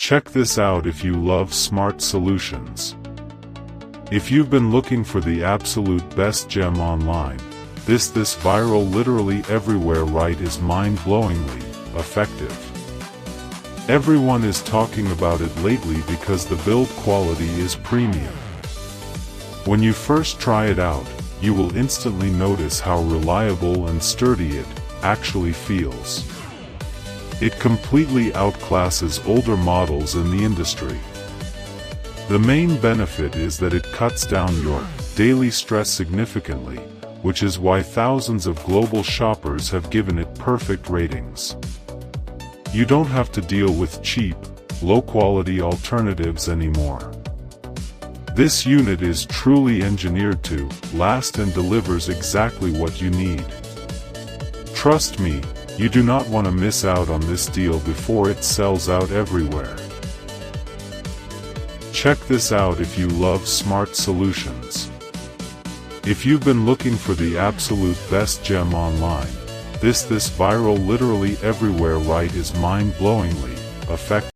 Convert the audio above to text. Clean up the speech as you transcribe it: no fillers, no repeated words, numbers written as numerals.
Check this out if you love smart solutions. If you've been looking for the absolute best gem online, this viral literally everywhere right is mind-blowingly effective. Everyone is talking about it lately because the build quality is premium. When you first try it out, you will instantly notice how reliable and sturdy it actually feels. It completely outclasses older models in the industry. The main benefit is that it cuts down your daily stress significantly, which is why thousands of global shoppers have given it perfect ratings. You don't have to deal with cheap, low-quality alternatives anymore. This unit is truly engineered to last and delivers exactly what you need. Trust me, you do not want to miss out on this deal before it sells out everywhere. Check this out if you love smart solutions. If you've been looking for the absolute best gem online, this viral literally everywhere right is mind-blowingly effective.